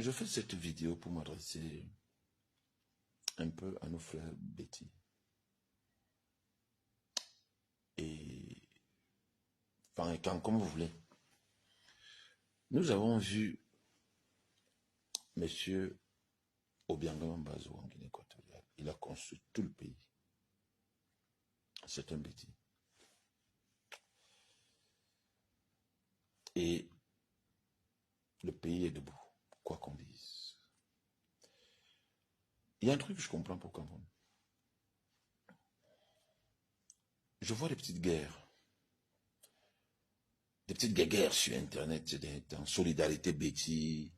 Je fais cette vidéo pour m'adresser un peu à nos frères Betty. Et, enfin, comme vous voulez. Nous avons vu M. Obiangama Mbazo en Guinée équatoriale. Il a construit tout le pays. C'est un Betty. Et le pays est debout, quoi qu'on dise. Il y a un truc que je comprends pour Cameroun. Je vois des petites guerres. Des petites guerres sur Internet, en solidarité Betty.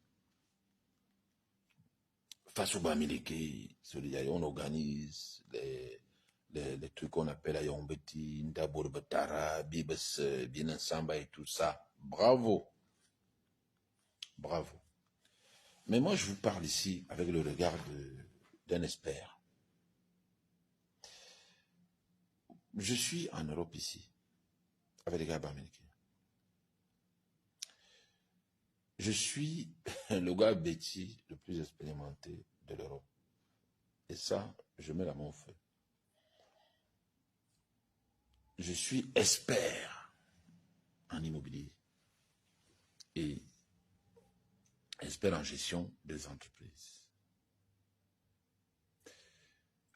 Face au Bamileke, solidarité, on organise les trucs qu'on appelle Ayon Betty, Ndabur Betara, Bibes, Bien Ensemble et tout ça. Bravo. Bravo. Mais moi, je vous parle ici avec le regard d'un expert. Je suis en Europe ici, avec les gars américains. Je suis le gars Betty le plus expérimenté de l'Europe. Et ça, je mets la main au feu. Je suis expert en immobilier et expert en gestion des entreprises.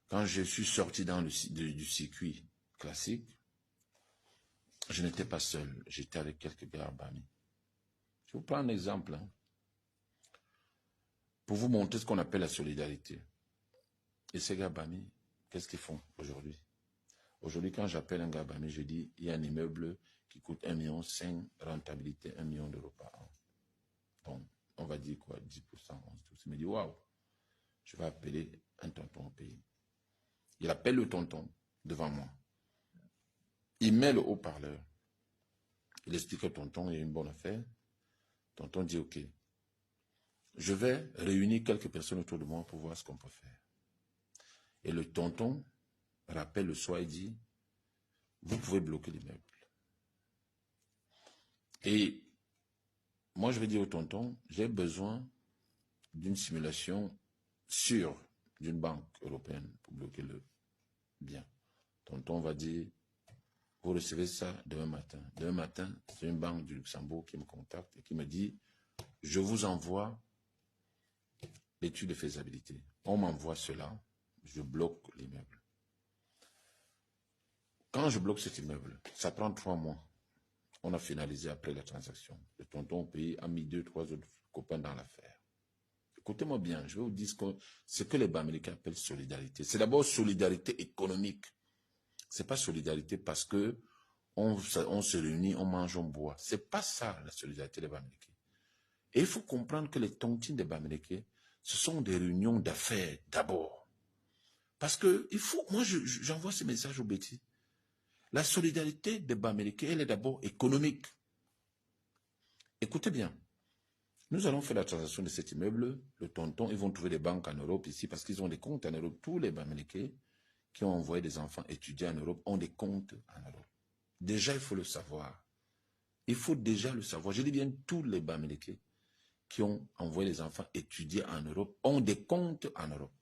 Quand je suis sorti du circuit classique, je n'étais pas seul, j'étais avec quelques gars amis. Je vous prends un exemple, hein, pour vous montrer ce qu'on appelle la solidarité. Et ces gars amis, qu'est-ce qu'ils font aujourd'hui? Aujourd'hui, quand j'appelle un gars ami, je dis, il y a un immeuble qui coûte 1,5 million, rentabilité 1 million d'euros par an. Donc, on va dire quoi, 10%, 11%. Il me dit, waouh, je vais appeler un tonton au pays. Il appelle le tonton devant moi. Il met le haut-parleur. Il explique au tonton, il y a une bonne affaire. Tonton dit, ok, je vais réunir quelques personnes autour de moi pour voir ce qu'on peut faire. Et le tonton rappelle le soir et dit, vous pouvez bloquer l'immeuble. Et moi, je vais dire au tonton, j'ai besoin d'une simulation sûre d'une banque européenne pour bloquer le bien. Tonton va dire, vous recevez ça demain matin. Demain matin, c'est une banque du Luxembourg qui me contacte et qui me dit, je vous envoie l'étude de faisabilité. On m'envoie cela, je bloque l'immeuble. Quand je bloque cet immeuble, ça prend 3 mois. On a finalisé après la transaction. Le tonton au pays a mis 2, 3 autres copains dans l'affaire. Écoutez-moi bien, je vais vous dire ce que les Bamileke appellent solidarité. C'est d'abord solidarité économique. C'est pas solidarité parce que on se réunit, on mange, on boit. C'est pas ça la solidarité des Bamileke. Et il faut comprendre que les tontines des Bamileke, ce sont des réunions d'affaires d'abord. Parce que il faut, moi j'envoie ces messages aux Betty. La solidarité des Bamileke, elle est d'abord économique. Écoutez bien. Nous allons faire la transaction de cet immeuble. Le tonton, ils vont trouver des banques en Europe ici parce qu'ils ont des comptes en Europe. Tous les Bamileke qui ont envoyé des enfants étudier en Europe ont des comptes en Europe. Déjà, il faut le savoir. Il faut déjà le savoir. Je dis bien tous les Bamileke qui ont envoyé les enfants étudier en Europe ont des comptes en Europe.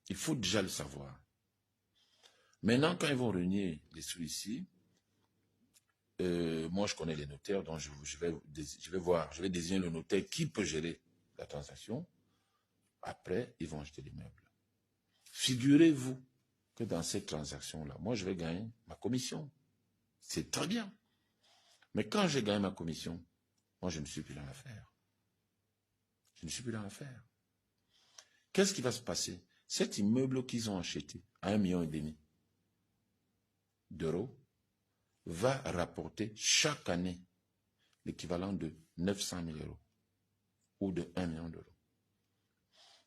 Il faut déjà le savoir. Maintenant, quand ils vont réunir les sous ici, moi je connais les notaires, donc je vais désigner le notaire qui peut gérer la transaction. Après, ils vont acheter l'immeuble. Figurez-vous que dans cette transaction-là, moi je vais gagner ma commission. C'est très bien. Mais quand j'ai gagné ma commission, moi je ne suis plus dans l'affaire. Je ne suis plus dans l'affaire. Qu'est-ce qui va se passer? Cet immeuble qu'ils ont acheté à 1,5 million d'euros va rapporter chaque année l'équivalent de 900 000 euros ou de 1 million d'euros.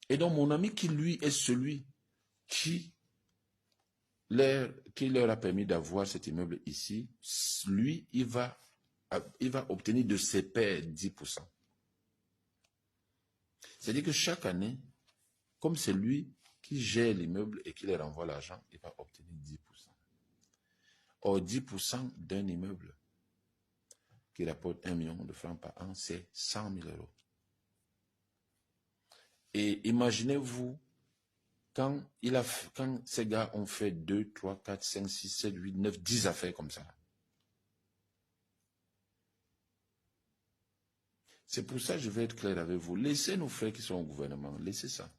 Et donc mon ami qui lui est celui qui leur a permis d'avoir cet immeuble ici, lui, il va obtenir de ses pairs 10%. C'est-à-dire que chaque année, comme c'est lui qui gère l'immeuble et qui leur envoie l'argent, il va obtenir 10%. Or, 10% d'un immeuble qui rapporte 1 million de francs par an, c'est 100 000 euros. Et imaginez-vous, quand ces gars ont fait 2, 3, 4, 5, 6, 7, 8, 9, 10 affaires comme ça. C'est pour ça que je vais être clair avec vous. Laissez nos frères qui sont au gouvernement, laissez ça.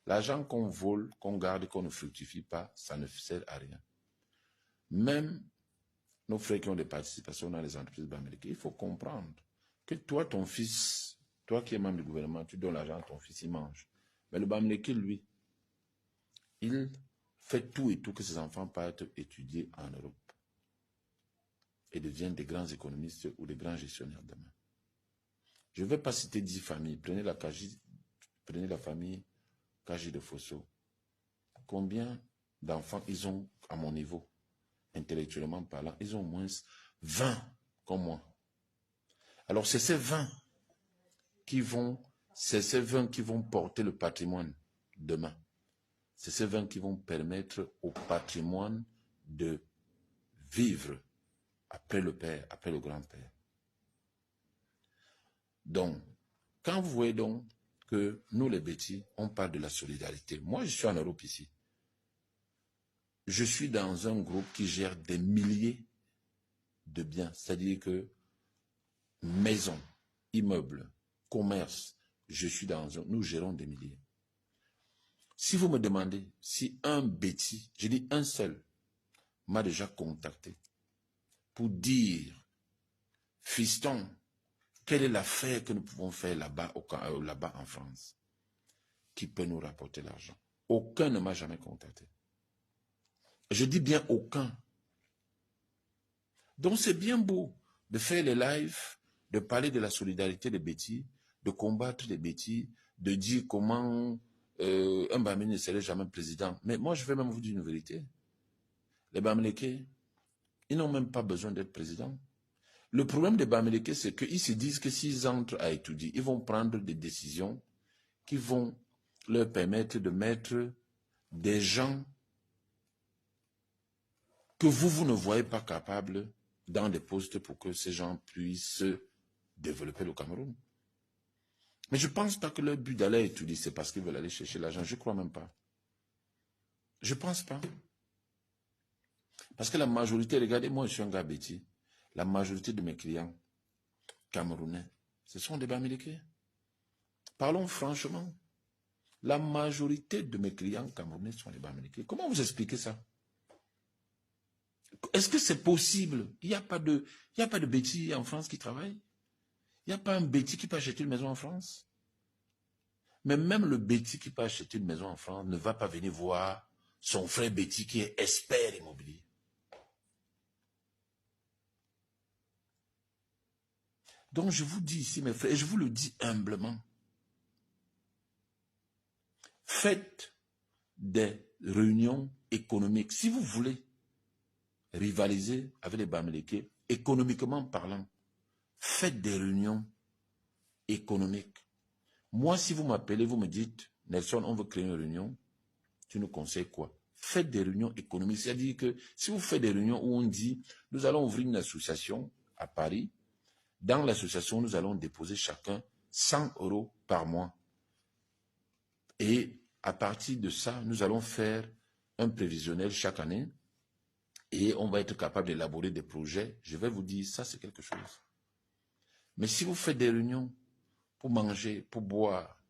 L'argent qu'on vole, qu'on garde, qu'on ne fructifie pas, ça ne sert à rien. Même nos frères qui ont des participations dans les entreprises américaines, il faut comprendre que toi, ton fils, toi qui es membre du gouvernement, tu donnes l'argent à ton fils, il mange. Mais le Bamileke, lui, il fait tout et tout que ses enfants partent étudier en Europe et deviennent des grands économistes ou des grands gestionnaires demain. Je ne vais pas citer 10 familles. Prenez la famille Kaji de Fosso. Combien d'enfants ils ont à mon niveau, intellectuellement parlant? Ils ont au moins 20 comme moi. Alors c'est ces 20 qui vont porter le patrimoine demain. C'est ces 20 qui vont permettre au patrimoine de vivre après le père, après le grand-père. Donc, quand vous voyez donc que nous les bêtis, on parle de la solidarité. Moi, je suis en Europe ici. Je suis dans un groupe qui gère des milliers de biens. C'est-à-dire que maisons, immeubles, commerces, nous gérons des milliers. Si vous me demandez si un bêtis, je dis un seul, m'a déjà contacté pour dire, fiston, quelle est l'affaire que nous pouvons faire là-bas en France qui peut nous rapporter l'argent? Aucun ne m'a jamais contacté. Je dis bien aucun. Donc c'est bien beau de faire les lives, de parler de la solidarité des bêtis, de combattre les bêtis, de dire comment un Bamileke ne serait jamais président. Mais moi je vais même vous dire une vérité. Les Bamileke, ils n'ont même pas besoin d'être présidents. Le problème des Bamileke, c'est qu'ils se disent que s'ils entrent à étudier, ils vont prendre des décisions qui vont leur permettre de mettre des gens que vous ne voyez pas capables dans des postes pour que ces gens puissent développer le Cameroun. Mais je ne pense pas que leur but d'aller étudier, c'est parce qu'ils veulent aller chercher l'argent. Je ne crois même pas. Je ne pense pas. Parce que la majorité, regardez, moi je suis un gars bêtis, la majorité de mes clients camerounais, ce sont des Bamileke. Parlons franchement. La majorité de mes clients camerounais sont des Bamileke. Comment vous expliquez ça? Est-ce que c'est possible? Il n'y a pas de bêtis en France qui travaillent. Il n'y a pas un bêtis qui peut acheter une maison en France. Mais même le bêtis qui peut acheter une maison en France ne va pas venir voir son frère bêtis qui est expert immobilier. Donc je vous dis ici, mes frères, et je vous le dis humblement, faites des réunions économiques. Si vous voulez rivaliser avec les Bamileke, économiquement parlant, faites des réunions économiques. Moi, si vous m'appelez, vous me dites, Nelson, on veut créer une réunion, tu nous conseilles quoi? Faites des réunions économiques. C'est-à-dire que si vous faites des réunions où on dit, nous allons ouvrir une association à Paris, dans l'association, nous allons déposer chacun 100 € par mois. Et à partir de ça, nous allons faire un prévisionnel chaque année et on va être capable d'élaborer des projets. Je vais vous dire, ça c'est quelque chose. Mais si vous faites des réunions pour manger, pour boire,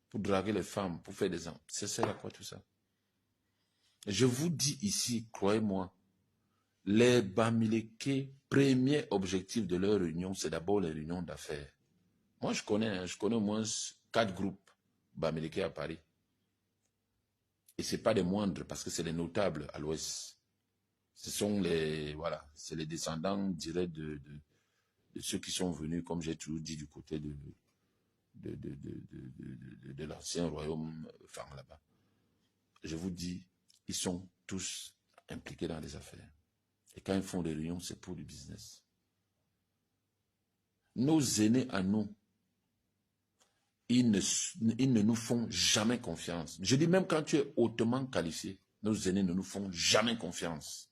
pour draguer les femmes, pour faire des enfants, ça sert à quoi tout ça? Je vous dis ici, croyez-moi, les Bamileke, premier objectif de leur réunion, c'est d'abord les réunions d'affaires. Moi, je connais au moins 4 groupes Bamileke à Paris. Et ce n'est pas des moindres, parce que c'est les notables à l'ouest. Ce sont les, voilà, c'est les descendants, je dirais, de ceux qui sont venus, comme j'ai toujours dit, du côté de l'ancien royaume, enfin là-bas. Je vous dis, ils sont tous impliqués dans les affaires. Et quand ils font des réunions, c'est pour du business. Nos aînés à nous, ils ne nous font jamais confiance. Je dis même quand tu es hautement qualifié, nos aînés ne nous font jamais confiance.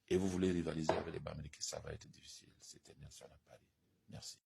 Et vous voulez rivaliser avec les Bamileke, ça va être difficile. C'était Nelson à Paris. Merci.